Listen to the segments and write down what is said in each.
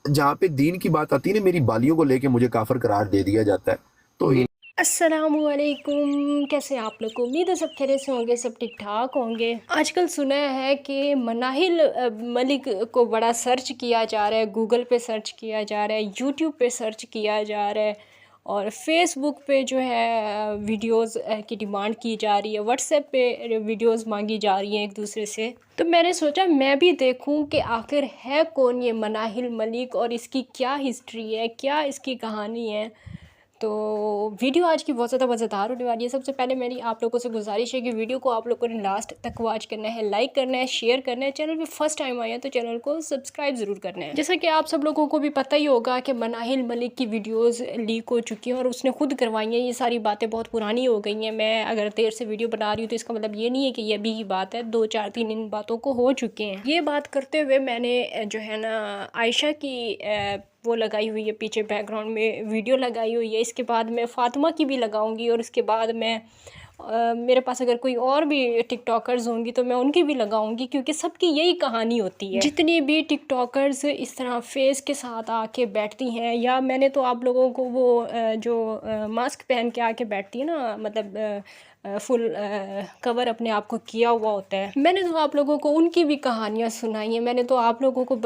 जहाँ पे दीन की बात आती है ना, मेरी बालियों को लेके मुझे काफिर करार दे दिया जाता है। तो अस्सलामुअलैकुम, कैसे हैं आप लोग को। उम्मीद है सब खैरियत से होंगे, सब ठीक ठाक होंगे। आजकल सुना है कि मनाहिल मलिक को बड़ा सर्च किया जा रहा है, गूगल पे सर्च किया जा रहा है, यूट्यूब पे सर्च किया जा रहा है, और फेसबुक पे जो है वीडियोस की डिमांड की जा रही है, व्हाट्सएप पे वीडियोस मांगी जा रही हैं एक दूसरे से। तो मैंने सोचा मैं भी देखूं कि आखिर है कौन ये मनाहिल मलिक और इसकी क्या हिस्ट्री है, क्या इसकी कहानी है। तो वीडियो आज की बहुत ज़्यादा मज़ेदार होने वाली है। सबसे पहले मेरी आप लोगों से गुजारिश है कि वीडियो को आप लोगों ने लास्ट तक वॉच करना है, लाइक करना है, शेयर करना है। चैनल पे फर्स्ट टाइम आए हैं तो चैनल को सब्सक्राइब ज़रूर करना है। जैसा कि आप सब लोगों को भी पता ही होगा कि मनाहिल मलिक की वीडियोज़ लीक हो चुकी हैं और उसने खुद करवाई हैं। ये सारी बातें बहुत पुरानी हो गई हैं। मैं अगर देर से वीडियो बना रही हूँ तो इसका मतलब ये नहीं है कि ये अभी की बात है, 2 4 3 इन बातों को हो चुके हैं। ये बात करते हुए मैंने जो है ना आयशा की वो लगाई हुई है, पीछे बैकग्राउंड में वीडियो लगाई हुई है। इसके बाद मैं फ़ातिमा की भी लगाऊंगी और इसके बाद मैं मेरे पास अगर कोई और भी टिकटॉकर्स होंगी तो मैं उनकी भी लगाऊंगी, क्योंकि सबकी यही कहानी होती है। जितनी भी टिकटॉकर्स इस तरह फेस के साथ आके बैठती हैं, या मैंने तो आप लोगों को वो जो मास्क पहन के आके बैठती है ना, मतलब फुल कवर अपने आप को किया हुआ होता है, मैंने तो आप लोगों को उनकी भी कहानियाँ सुनाई हैं। मैंने तो आप लोगों को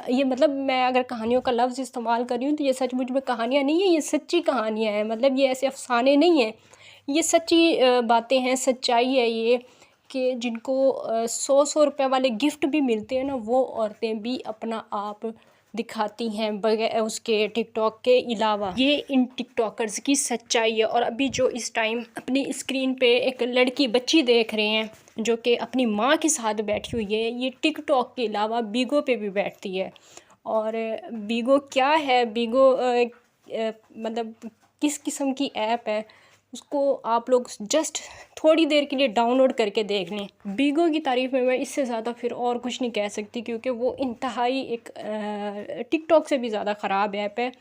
ये मतलब मैं अगर कहानियों का लफ्ज़ इस्तेमाल कर रही हूँ तो ये सचमुच में कहानियाँ नहीं है, ये सच्ची कहानियाँ हैं। मतलब ये ऐसे अफसाने नहीं हैं, ये सच्ची बातें हैं, सच्चाई है ये। कि जिनको 100 100 रुपए वाले गिफ्ट भी मिलते हैं ना, वो औरतें भी अपना आप दिखाती हैं बगैर उसके टिकटॉक के अलावा। ये इन टिकटॉकर्स की सच्चाई है। और अभी जो इस टाइम अपनी स्क्रीन पे एक लड़की बच्ची देख रहे हैं जो कि अपनी माँ के साथ बैठी हुई है, ये टिकटॉक के अलावा बीगो पे भी बैठती है। और बीगो क्या है, बीगो मतलब किस किस्म की ऐप है, उसको आप लोग जस्ट थोड़ी देर के लिए डाउनलोड करके देख लें। बीगो की तारीफ़ में मैं इससे ज़्यादा फिर और कुछ नहीं कह सकती, क्योंकि वो इंतहाई एक टिकटॉक से भी ज़्यादा ख़राब ऐप है।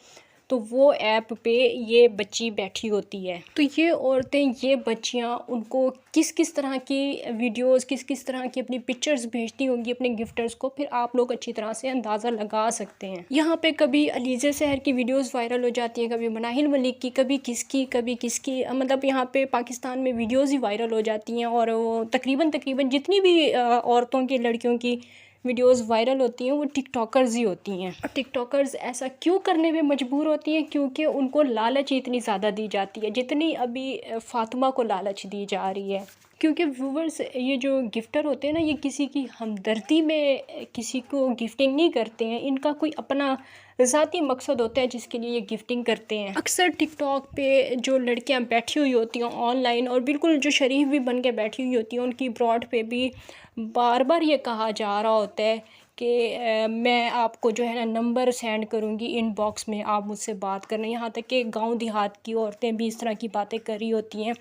तो वो ऐप पे ये बच्ची बैठी होती है, तो ये औरतें, ये बच्चियां उनको किस किस तरह की वीडियोस, किस किस तरह की अपनी पिक्चर्स भेजती होंगी अपने गिफ्टर्स को, फिर आप लोग अच्छी तरह से अंदाज़ा लगा सकते हैं। यहाँ पे कभी अलीज़ा सहर की वीडियोस वायरल हो जाती हैं, कभी मनाहिल मलिक की, कभी किसकी, मतलब यहाँ पे पाकिस्तान में वीडियोज़ ही वायरल हो जाती हैं। और वो तकरीबन तकरीबन जितनी भी औरतों की, लड़कियों की वीडियोस वायरल होती हैं वो टिकटॉकर्स ही होती हैं। और टिकटॉकर्स ऐसा क्यों करने में मजबूर होती हैं? क्योंकि उनको लालच इतनी ज़्यादा दी जाती है, जितनी अभी फ़ातिमा को लालच दी जा रही है। क्योंकि व्यूवर्स, ये जो गिफ्टर होते हैं ना, ये किसी की हमदर्दी में किसी को गिफ्टिंग नहीं करते हैं। इनका कोई अपना ज़ाती मकसद होता है जिसके लिए ये गिफ्टिंग करते हैं। अक्सर टिकटॉक पे जो लड़कियां बैठी हुई होती हैं ऑनलाइन, और बिल्कुल जो शरीफ भी बन के बैठी हुई होती हैं, उनकी ब्रॉड पे भी बार बार ये कहा जा रहा होता है कि मैं आपको जो है ना नंबर सेंड करूँगी इनबॉक्स में, आप मुझसे बात करना। यहाँ तक कि गांव देहात की औरतें भी इस तरह की बातें कर रही होती हैं।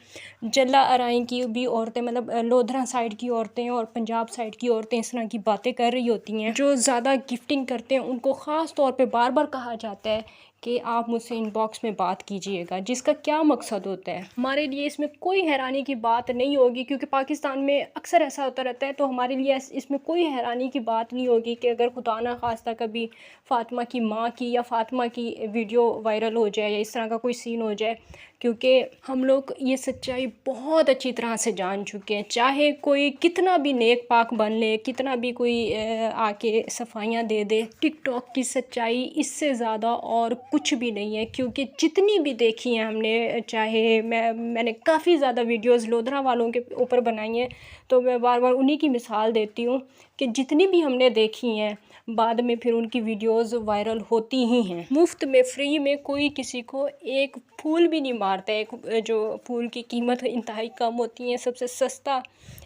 जला अराई की भी औरतें, मतलब लोधरा साइड की औरतें और पंजाब साइड की औरतें इस तरह की बातें कर रही होती हैं। जो ज़्यादा गिफ्टिंग करते हैं उनको ख़ास तौर पे बार बार कहा जाता है कि आप मुझसे इनबॉक्स में बात कीजिएगा, जिसका क्या मकसद होता है। हमारे लिए इसमें कोई हैरानी की बात नहीं होगी, क्योंकि पाकिस्तान में अक्सर ऐसा होता रहता है। तो हमारे लिए इसमें कोई हैरानी की बात नहीं होगी कि अगर खुदा ना खास्ता कभी फ़ातिमा की माँ की या फ़ातिमा की वीडियो वायरल हो जाए या इस तरह का कोई सीन हो जाए, क्योंकि हम लोग ये सच्चाई बहुत अच्छी तरह से जान चुके हैं। चाहे कोई कितना भी नेक पाक बन ले, कितना भी कोई आके सफाइयाँ दे दे, टिकटॉक की सच्चाई इससे ज़्यादा और कुछ भी नहीं है। क्योंकि जितनी भी देखी हैं हमने, चाहे मैंने काफ़ी ज़्यादा वीडियोस लोधरा वालों के ऊपर बनाई हैं, तो मैं बार बार उन्हीं की मिसाल देती हूँ कि जितनी भी हमने देखी हैं, बाद में फिर उनकी वीडियोस वायरल होती ही हैं। मुफ्त में, फ्री में कोई किसी को एक फूल भी नहीं मारता है। एक जो फूल की कीमत इंतहाई कम होती है, सबसे सस्ता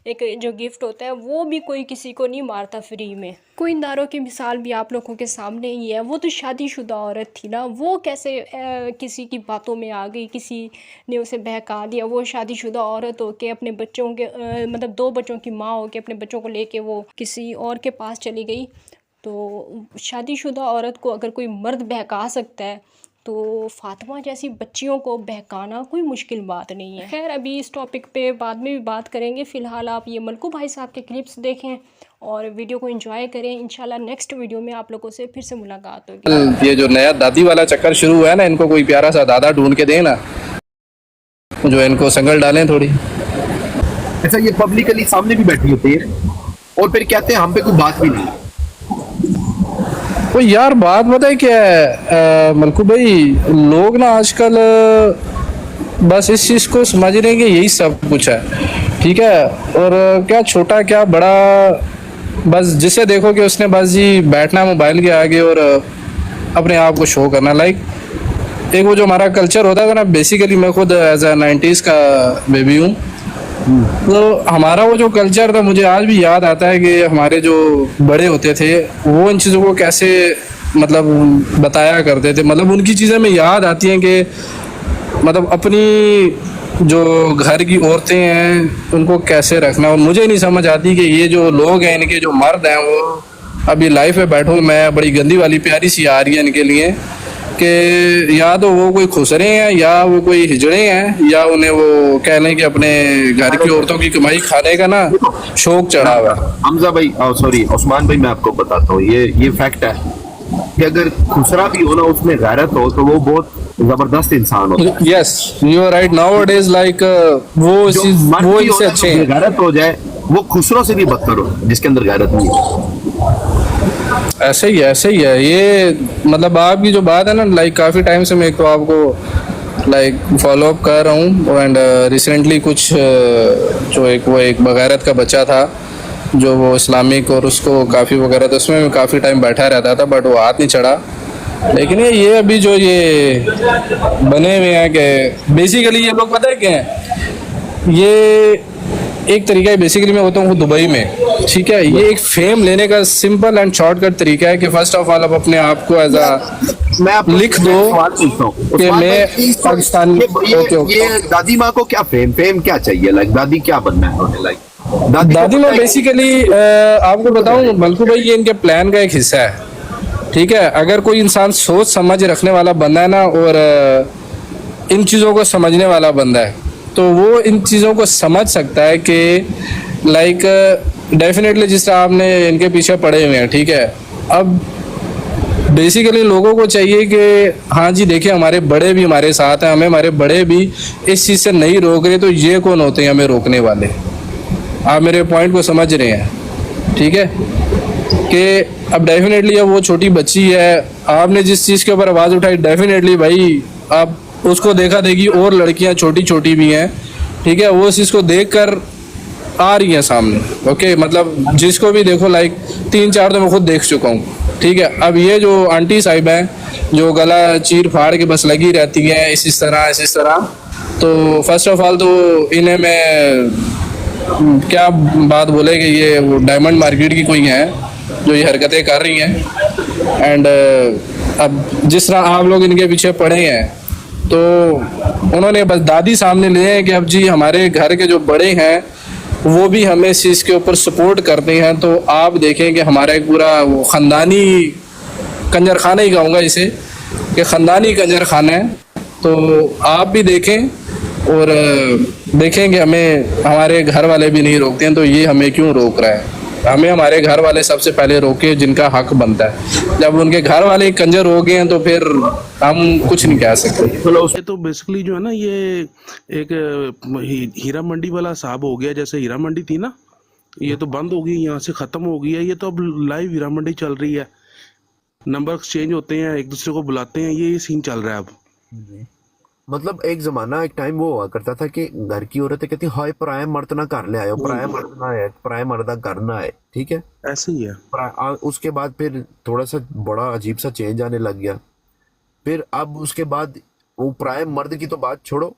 एक जो गिफ्ट होता है, वो भी कोई किसी को नहीं मारता फ्री में। कोइंदारों की मिसाल भी आप लोगों के सामने ही है। वो तो शादीशुदा औरत थी ना, वो कैसे किसी की बातों में आ गई, किसी ने उसे बहका दिया। वो शादीशुदा औरत हो के अपने बच्चों के मतलब 2 बच्चों की माँ हो के अपने बच्चों को लेके वो किसी और के पास चली गई। तो शादीशुदा औरत को अगर कोई मर्द बहका सकता है, तो फ़ातिमा जैसी बच्चियों को बहकाना कोई मुश्किल बात नहीं है। खैर, अभी इस टॉपिक पे बाद में भी बात करेंगे। फ़िलहाल आप ये मलकू भाई साहब के क्लिप्स देखें और वीडियो को एंजॉय करें। इंशाल्लाह नेक्स्ट वीडियो में आप लोगों से फिर से मुलाकात होगी। ये जो नया दादी वाला चक्कर शुरू हुआ है ना, इनको कोई प्यारा सा दादा ढूंढ के देना जो इनको संगल डालें थोड़ी। ऐसा ये पब्लिकली सामने भी बैठी होती है और फिर कहते हैं हम पे कोई बात भी नहीं। वो यार बात पता है क्या है मलकू भाई, लोग ना आजकल बस इस चीज़ को समझ रहे हैं कि यही सब कुछ है, ठीक है। और क्या छोटा क्या बड़ा, बस जिसे देखो कि उसने बस जी बैठना मोबाइल के आगे और अपने आप को शो करना। लाइक एक वो जो हमारा कल्चर होता था ना, बेसिकली मैं खुद एज अ 90s का बेबी हूँ, तो हमारा वो जो कल्चर था मुझे आज भी याद आता है कि हमारे जो बड़े होते थे वो इन चीज़ों को कैसे मतलब बताया करते थे। मतलब उनकी चीज़ें में याद आती हैं कि मतलब अपनी जो घर की औरतें हैं उनको कैसे रखना। और मुझे नहीं समझ आती कि ये जो लोग हैं, इनके जो मर्द हैं, वो अभी लाइफ में बैठो, मैं बड़ी गंदी वाली प्यारी सी आ रही है इनके लिए कि या तो वो कोई खुसरे हैं या वो कोई हिजड़े हैं या उन्हें वो कह लें कि अपने घर की औरतों की कमाई खाने का ना शौक चढ़ा हुआ है। हमजा भाई, सॉरी उस्मान भाई, मैं आपको बताता हूँ, ये फैक्ट है कि अगर खुसरा भी हो ना, उसमें गैरत हो, तो वो बहुत जबरदस्त इंसान होता है। Yes you are right. Now it is like जो मर्द वो भी इनसे हो ना, अच्छे तो हैं। गैरत हो जाए, वो खुसरों से भी बदतर हो जिसके अंदर गैरत नहीं है। ऐसे ही है ये। मतलब आपकी जो बात है ना, लाइक काफ़ी टाइम से मैं एक तो आपको लाइक फॉलो अप कर रहा हूँ। एंड रिसेंटली कुछ जो एक बगैरत का बच्चा था जो वो इस्लामिक और उसको काफ़ी वगैरह, तो उसमें मैं काफ़ी टाइम बैठा रहता था बट वो हाथ नहीं चढ़ा। लेकिन ये अभी जो ये बने हुए हैं कि बेसिकली ये लोग पता है क्या है, ये एक तरीका है। बेसिकली मैं होता हूँ दुबई में, ठीक है। ये एक फेम लेने का सिंपल एंड शॉर्टकट तरीका है कि फर्स्ट ऑफ ऑल आप अपने आप को एज अ मैं आपको लिख दो सवाल पूछता हूँ कि उस्मान मैं भाई, पाकिस्तान। ये दादी माँ को क्या फेम क्या चाहिए? लाइक दादी क्या बनना है उन्हें? लाइक दादी माँ बेसिकली आपको बताऊं मलकू भाई, ये इनके प्लान का एक हिस्सा है, ठीक है। अगर कोई इंसान सोच समझ रखने वाला बंदा है ना और इन चीज़ों को समझने वाला बंदा है, तो वो इन चीज़ों को समझ सकता है कि लाइक डेफिनेटली जिस तरह आपने इनके पीछे पड़े हुए हैं, ठीक है। अब बेसिकली लोगों को चाहिए कि हाँ जी देखिए हमारे बड़े भी हमारे साथ हैं, हमें हमारे बड़े भी इस चीज़ से नहीं रोक रहे, तो ये कौन होते हैं हमें रोकने वाले? आप मेरे पॉइंट को समझ रहे हैं, ठीक है। कि अब डेफिनेटली अब वो छोटी बच्ची है, आपने जिस चीज़ के ऊपर आवाज़ उठाई, डेफिनेटली भाई आप उसको देखा देखी और लड़कियां छोटी छोटी भी हैं, ठीक है, वो इस चीज़ को देख कर आ रही हैं सामने। ओके, मतलब जिसको भी देखो लाइक 3-4 तो मैं खुद देख चुका हूँ, ठीक है। अब ये जो आंटी साहिब हैं जो गला चीर फाड़ के बस लगी रहती हैं इस तरह, तो फर्स्ट ऑफ ऑल तो इन्हें मैं क्या बात बोले कि ये वो डायमंड मार्केट की कोई हैं जो ये हरकतें कर रही हैं। एंड अब जिस तरह आप लोग इनके पीछे पड़े हैं, तो उन्होंने बस दादी सामने ले हैं कि अब जी हमारे घर के जो बड़े हैं वो भी हमें इस चीज़ के ऊपर सपोर्ट करते हैं, तो आप देखें कि हमारा एक पूरा वो ख़ानदानी कंजर खाना ही कहूँगा इसे, कि ख़ानदानी कंजर खाना है। तो आप भी देखें और देखें कि हमें हमारे घर वाले भी नहीं रोकते हैं, तो ये हमें क्यों रोक रहा है? हमें हमारे घर वाले सबसे पहले रोके जिनका हक बनता है। जब उनके घर वाले कंजर हो गए हैं तो फिर हम कुछ नहीं कह सकते। ये तो बेसिकली जो है ना, ये एक हीरा मंडी वाला साहब हो गया। जैसे हीरा मंडी थी ना, ये तो बंद हो गई, यहाँ से खत्म हो गई है। ये तो अब लाइव हीरा मंडी चल रही है, नंबर एक्सचेंज होते हैं, एक दूसरे को बुलाते हैं, ये सीन चल रहा है अब। मतलब एक जमाना, एक टाइम वो हुआ करता था कि घर की औरतें कहती हाय पराया मर्द ना कर ले आयो, पराया मर्द ना है, पराया मर्दा करना है, ठीक है। ऐसे ही है। उसके बाद फिर थोड़ा सा बड़ा अजीब सा चेंज आने लग गया। फिर अब उसके बाद वो पराये मर्द की तो बात छोड़ो,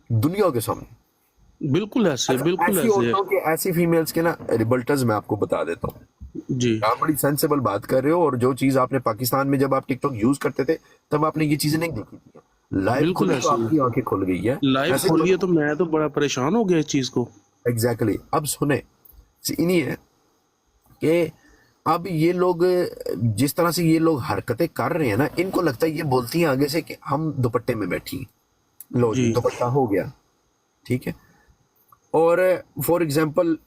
दुनिया के सामने बिल्कुल ऐसे, बिल्कुल ऐसी ऐसे है औरतों के, ऐसी फीमेल्स के ना रिबल्टर्स मैं आपको बता देता हूँ। जी। आप बड़ी सेंसेबल बात कर रहे हो, और जो चीज आपने पाकिस्तान में जब आप टिकटॉक यूज करते थे तब आपने ये चीजें नहीं देखी थी। लाइव बिल्कुल खुली तो ऐसे ही आपकी आंखें खुल गई है। लाइव ऐसे खोलिए तो मैं तो बड़ा परेशान हो गया इस चीज को। एग्जैक्टली अब सुने, इन्हीं है कि अब ये लोग जिस तरह से ये लोग हरकतें कर रहे हैं ना, इनको लगता है, ये बोलती हैं आगे से कि हम दुपट्टे में बैठी, लो जी जी। दुपट्टा हो गया, ठीक है। और फॉर एग्जाम्पल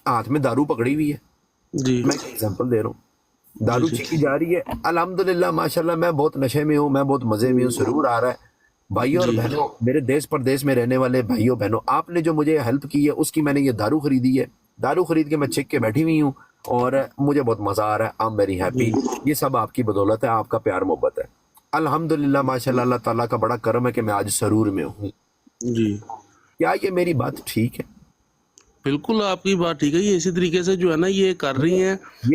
हाथ में दारू पकड़ी हुई है, जी मैं एग्जांपल दे रहा हूँ, दारू छीकी जा रही है, अल्हम्दुलिल्लाह माशाल्लाह मैं बहुत नशे में हूँ, मैं बहुत मजे में हूँ, सुरूर आ रहा है। भाइयों और जी बहनों, मेरे देश परदेश में रहने वाले भाइयों बहनों, आपने जो मुझे हेल्प की है उसकी मैंने ये दारू खरीदी है, दारू खरीद के मैं छिक के बैठी हुई हूँ और मुझे बहुत मजा आ रहा है। I am very happy. ये सब आपकी बदौलत है, आपका प्यार मोहब्बत है। अल्हम्दुलिल्लाह माशाल्लाह, अल्लाह ताला का बड़ा करम है कि मैं आज सरूर में हूँ। जी क्या ये मेरी बात ठीक है? बिल्कुल आपकी बात ठीक है। ये इसी तरीके से जो है ना ये कर रही हैं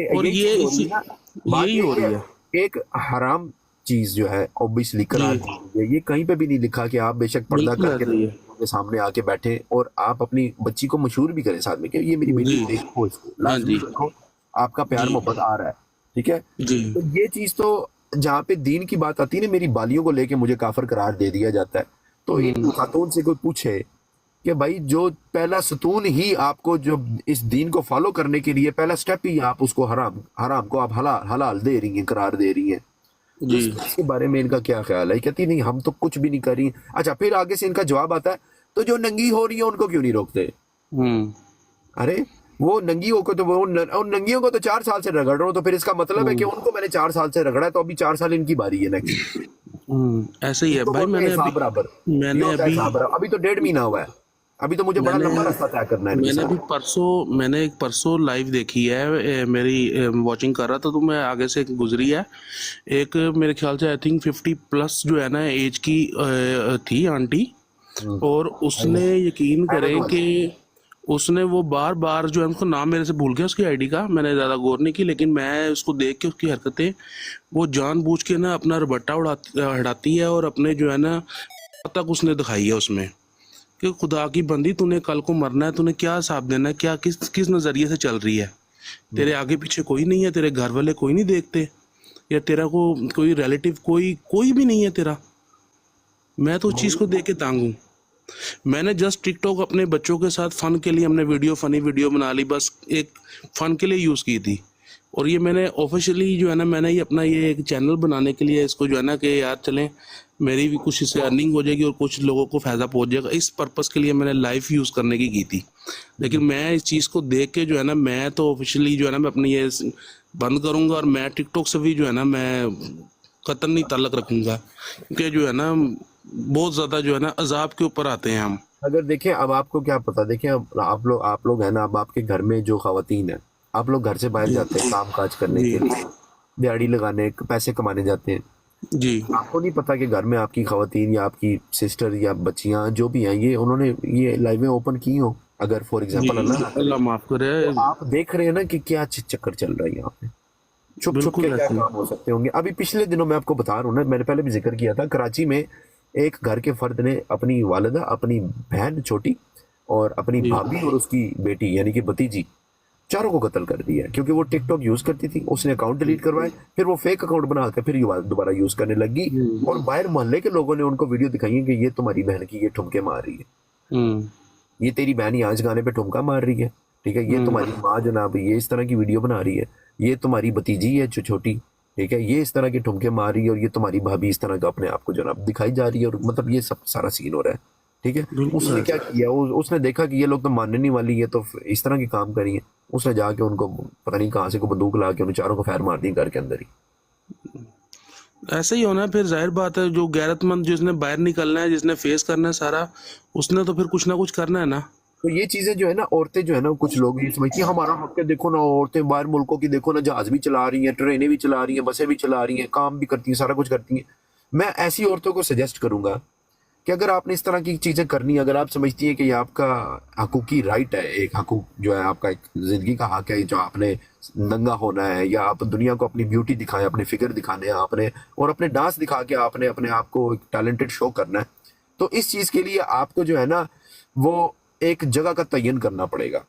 और यही ये चीज हो रही इसी है ना। बात यही ये हो रही है। एक हराम चीज जो है ऑब्वियसली करार जी दी गई है। ये कहीं पे भी नहीं लिखा कि आप बेशक पर्दा बिल्कुल करके ऐसा ही है। लोगों के सामने आके बैठे और आप अपनी बच्ची को मशहूर भी करें साथ में कि ये मेरी बेटी, जी देखो इसको, हाँ लाजमी जी देखो, आपका प्यार जी मोहब्बत आ रहा है, ठीक है। जी तो ये चीज तो जहाँ पे दीन की बात आती है ना, मेरी बालियों को लेके मुझे काफिर करार दे दिया जाता है। तो इन खातून से कोई पूछे कि भाई जो पहला सतून ही आपको, जो इस दीन को फॉलो करने के लिए पहला स्टेप ही आप उसको हराम, हराम को आप हलाल हलाल दे रही हैं, करार दे रही हैं। तो जी इसके बारे में इनका क्या ख्याल है? कहती नहीं हम तो कुछ भी नहीं कर रही। अच्छा, फिर आगे से इनका जवाब आता है, तो जो नंगी हो रही है उनको क्यों नहीं रोकते? हम्म अरे वो नंगी हो को तो और नंगियों को तो 4 साल से रगड़ रहा हूँ, तो फिर इसका मतलब है कि उनको मैंने 4 साल से रगड़ा है, तो अभी 4 साल इनकी बारी है नेक्स्ट। ऐसे ही है इसको भाई। बोलते हैं हिसाब बराबर। ये होता है हिसाब बराबर। अभी तो 1.5 महीना हुआ है, अभी तो मुझे बड़ा मैंने लंबा रास्ता तय करना है इनके मैंने भी साथ। मैंने एक परसों लाइव देखी है। मेरी वॉचिंग कर रहा था तो मैं आगे से एक गुजरी है। एक मेरे ख्याल से आई थिंक 50+ जो है ना एज की थी आंटी। और उसने यकीन करें कि उसने वो बार बार जो है, उसका नाम मेरे से भूल गया उसकी आईडी का, मैंने ज़्यादा गौर नहीं की, लेकिन मैं उसको देख के उसकी हरकतें, वो जानबूझ के ना अपना रबट्टा हटाती है और अपने जो है ना तक उसने दिखाई है उसमें कि खुदा की बंदी तूने कल को मरना है, तूने क्या हिसाब देना है, क्या किस किस नज़रिए से चल रही है। तेरे आगे पीछे कोई नहीं है, तेरे घर वाले कोई नहीं देखते, या तेरा को कोई रिलेटिव कोई भी नहीं है तेरा। मैं तो उस चीज़ को देख के तांग हूँ। मैंने जस्ट टिकटॉक अपने बच्चों के साथ फन के लिए हमने फनी वीडियो बना ली, बस एक फन के लिए यूज़ की थी। और ये मैंने ऑफिशियली जो है ना, मैंने ये अपना ये एक चैनल बनाने के लिए इसको जो है ना कि यार चलें मेरी भी कुछ इससे अर्निंग हो जाएगी और कुछ लोगों को फ़ायदा पहुंच जाएगा, इस पर्पस के लिए मैंने लाइव यूज़ करने की थी। लेकिन मैं इस चीज़ को देख के जो है ना, मैं तो ऑफिशियली जो है ना मैं अपनी ये बंद करूँगा और मैं टिकटॉक से भी जो है ना मैं कतई नहीं ताल्लुक़ रखूँगा, क्योंकि जो है ना बहुत ज़्यादा जो है ना अजाब के ऊपर आते हैं हम। अगर देखें, अब आपको क्या पता, देखें अब आप लोग हैं ना, अब आपके घर में जो खवातीन है, आप लोग घर से बाहर जाते हैं काम काज करने जी के लिए, दिहाड़ी लगाने, पैसे कमाने जाते हैं। जी आपको नहीं पता कि घर में आपकी खवातीन या आपकी सिस्टर या बच्चियां जो भी हैं, ये उन्होंने ये लाइवें ओपन की हो, अगर फॉर जी एग्जांपल अल्लाह ना करे, अल्लाह माफ़ करे। तो आप देख रहे हैं ना कि क्या चक्कर चल रहा है यहाँ पे, छुप छुप के बिल्कुल क्या ऐसे काम हो सकते होंगे। अभी पिछले दिनों मैं आपको बता रहा हूँ ना, मैंने पहले भी जिक्र किया था, कराची में एक घर के फर्द ने अपनी वालिदा, अपनी बहन छोटी और अपनी जी भाभी और उसकी बेटी यानी कि भतीजी, चारों को कत्ल कर दिया, क्योंकि वो टिकटॉक यूज करती थी, उसने अकाउंट डिलीट करवाए, फिर वो फेक अकाउंट बना के फिर दोबारा यूज करने लगी, और बाहर मोहल्ले के लोगों ने उनको वीडियो दिखाई है कि ये तुम्हारी बहन की ये ठुमके मार रही है, हम्म ये तेरी बहन आज गाने पे ठुमका मार रही है, ठीक है, ये तुम्हारी माँ जनाब ये इस तरह की वीडियो बना रही है, ये तुम्हारी भतीजी है जो छोटी, ठीक है, ये इस तरह के ठुमके मार रही है, और ये तुम्हारी भाभी इस तरह का अपने आप को जनाब दिखाई जा रही है, और मतलब ये सब सारा सीन हो रहा है, ठीक है। बिल्कुल उसने क्या ऐसे किया, उसने देखा कि ये लोग तो मानने नहीं वाली है, तो इस तरह के काम करिए, उसने जाके उनको पता नहीं कहाँ से को बंदूक ला के उन चारों को फायर मार दी घर के अंदर ही। ऐसे ही होना है। फिर जाहिर बात है जो गैरतमंद जिसने बाहर निकलना है, जिसने फेस करना है सारा, उसने तो फिर कुछ ना कुछ करना है ना। तो ये चीजें जो है ना, औरतें जो है ना, कुछ लोग ये समझती हैं हमारा हक है, देखो ना औरतें बाहर मुल्कों की, देखो ना जहाज भी चला रही हैं, ट्रेनें भी चला रही हैं, बसें भी चला रही हैं, काम भी करती हैं, सारा कुछ करती हैं। मैं ऐसी औरतों को सजेस्ट करूंगा कि अगर आपने इस तरह की चीजें करनी, अगर आप समझती हैं कि ये आपका हकूकी राइट है, एक हकूक जो है आपका, एक जिंदगी का हक है जो आपने नंगा होना है, या आप दुनिया को अपनी ब्यूटी दिखाएं, अपने फिगर दिखाने हैं आपने, और अपने डांस दिखा के आपने अपने आप को एक टैलेंटेड शो करना है, तो इस चीज के लिए आपको जो है ना वो एक जगह का तयन करना पड़ेगा।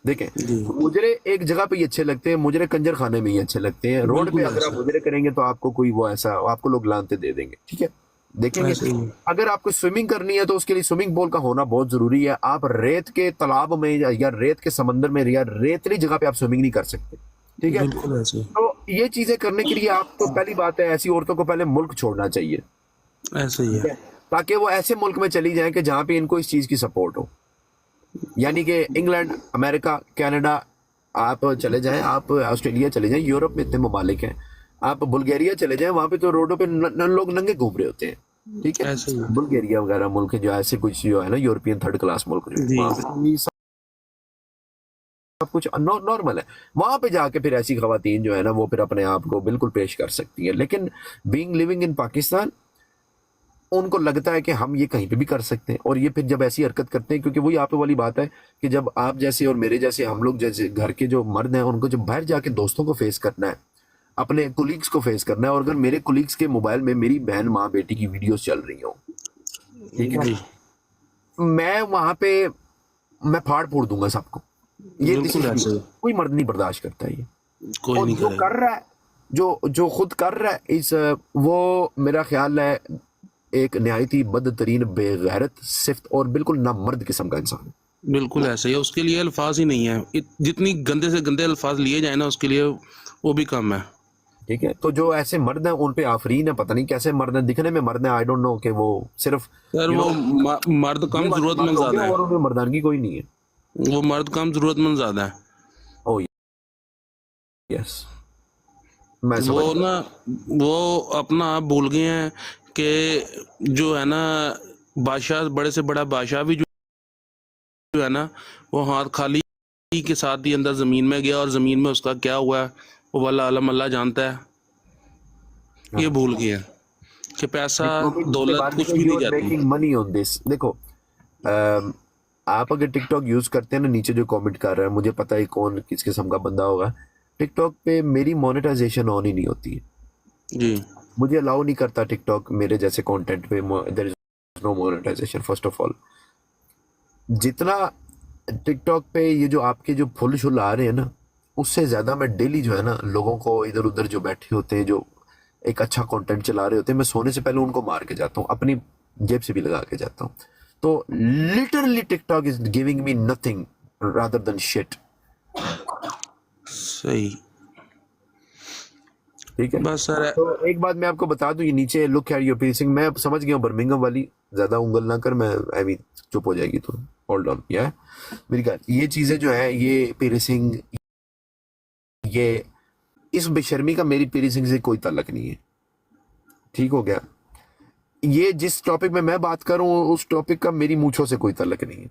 देखें, मुजरे एक जगह पे ही अच्छे लगते हैं, मुजरे कंजर खाने में ही अच्छे लगते हैं, रोड पे बिल्कुल अगर आप ऐसे मुजरे करेंगे तो आपको कोई वो ऐसा, आपको लोग लानते दे देंगे, ठीक है। देखेंगे, ऐसे ही अगर आपको स्विमिंग करनी है तो उसके लिए स्विमिंग पूल का होना बहुत जरूरी है। आप रेत के तालाब में या रेत के समंदर में या रेतली जगह पे आप स्विमिंग नहीं कर सकते, ठीक है। बिल्कुल ऐसे तो ये चीजें करने के लिए आपको पहली बात है, ऐसी औरतों को पहले मुल्क छोड़ना चाहिए, ऐसे ही ठीक है। है, ताकि वो ऐसे मुल्क में चली जाएं कि जहां पे इनको इस चीज की सपोर्ट हो। यानी कि इंग्लैंड, अमेरिका, कनाडा, आप चले जाएं, आप ऑस्ट्रेलिया चले जाएं, यूरोप में इतने ममालिक हैं, आप बुल्गारिया चले जाएं, वहां पे तो रोडों पे लोग नंगे घूम रहे होते हैं। ठीक है, ऐसे ही। बुल्गारिया वगैरह मुल्क जो ऐसे कुछ जो है ना यूरोपियन थर्ड क्लास मुल्क जो है, जी। वहां पे तो ये सब कुछ नॉर्मल है। वहां पे जाके फिर ऐसी खवातीन जो है ना वो फिर अपने आप को बिल्कुल पेश कर सकती है, लेकिन बीइंग लिविंग इन पाकिस्तान उनको लगता है कि हम ये कहीं पे भी कर सकते हैं, और ये फिर जब ऐसी हरकत करते हैं, क्योंकि वही आप वाली बात है कि जब आप जैसे और मेरे जैसे हम लोग जैसे घर के जो मर्द हैं उनको जब बाहर जाके दोस्तों को फेस करना है, अपने कुलीग्स को फेस करना है, और अगर मेरे कुलीग्स के मोबाइल में मेरी बहन माँ बेटी की वीडियोस चल रही हो, ठीक है, जी मैं वहां पे मैं फाड़ फोड़ दूंगा सबको। ये बिल्कुल ऐसे ही। कोई मर्द नहीं बर्दाश्त करता है ये। कोई और नहीं जो करेगा। कर रहा है, जो खुद कर रहा है इस वो मेरा ख्याल है एक नहायत ही बदतरीन, बेगैरत, सिफ्त और बिल्कुल ना मर्द किस्म का इंसान है। बिल्कुल ऐसे ही है, उसके लिए अल्फाज ही नहीं है। जितनी गंदे से गंदे अल्फाज लिए जाए ना उसके लिए वो भी कम है। ठीक है, तो जो ऐसे मर्द हैं उन पे आफरीन है, पता नहीं कैसे मर्द हैं, दिखने में मर्द हैं, आई डोंट नो कि वो सिर्फ सर वो मर्द कम जरूरतमंद ज्यादा है। और उनमें मर्दानगी कोई नहीं है। वो मर्द कम जरूरतमंद ज्यादा है। ओ यस, मैं समझ वो ना वो अपना आप भूल गए हैं कि जो है ना बादशाह, बड़े से बड़ा बादशाह भी जो है ना वो हाथ खाली के साथ ही अंदर जमीन में गया, और जमीन में उसका क्या हुआ है वो वल्लाह आलम अल्लाह जानता है। ये भूल गए हैं कि पैसा दौलत कुछ भी नहीं जाती। Making money on this. देखो आप अगर टिकटॉक यूज करते हैं ना, नीचे जो कमेंट कर रहा है मुझे पता है कौन किस किस्म का बंदा होगा। टिकटॉक पे मेरी मोनेटाइजेशन ऑन ही नहीं होती है, जी मुझे अलाउ नहीं करता टिकटॉक मेरे जैसे कंटेंट पे, there is no monetisation first of all. जितना टिकटॉक पे ये जो आपके जो फुल शुल आ रहे हैं ना, उससे ज्यादा मैं डेली जो है ना लोगों को इधर उधर जो बैठे होते हैं, जो एक अच्छा कंटेंट चला रहे होते हैं, मैं सोने से पहले उनको मार के जाता हूँ, अपनी जेब से भी लगा के जाता हूँ। तो literally TikTok is giving me nothing rather than shit. सही। ठीक है, बस सर तो एक बात मैं आपको बता दूं, ये नीचे लुक एट योर पियर्सिंग, मैं समझ गया हूँ बर्मिंघम वाली, ज्यादा उंगल ना कर, मैं आई मीन चुप हो जाएगी तो होल्ड ऑन। या मेरी बात, ये चीजें जो है ये पियर्सिंग, ये इस बेशर्मी का मेरी पियर्सिंग से कोई ताल्लुक नहीं है। ठीक हो गया, ये जिस टॉपिक में मैं बात करूं उस टॉपिक का मेरी मूंछों से कोई ताल्लुक नहीं है।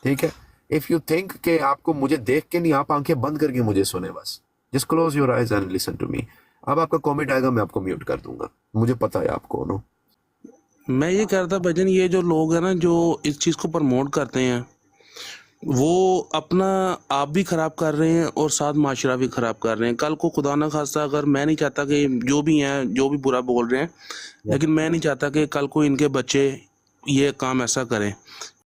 ठीक है, इफ यू थिंक कि आपको मुझे देख के नहीं, आप आंखें बंद करके मुझे सुने बस, just close your eyes and listen to me. अब आपका कमेंट आएगा मैं आपको म्यूट कर दूंगा, मुझे पता है आप कौन हो। मैं ये कह रहा था भजन, ये जो लोग हैं ना जो इस चीज़ को प्रमोट करते हैं वो अपना आप भी खराब कर रहे हैं और साथ माशरा भी खराब कर रहे हैं। कल को खुदा ना खास्ता, अगर मैं नहीं चाहता कि जो भी हैं जो भी बुरा बोल रहे हैं, लेकिन मैं नहीं चाहता कि कल को इनके बच्चे ये काम ऐसा करें।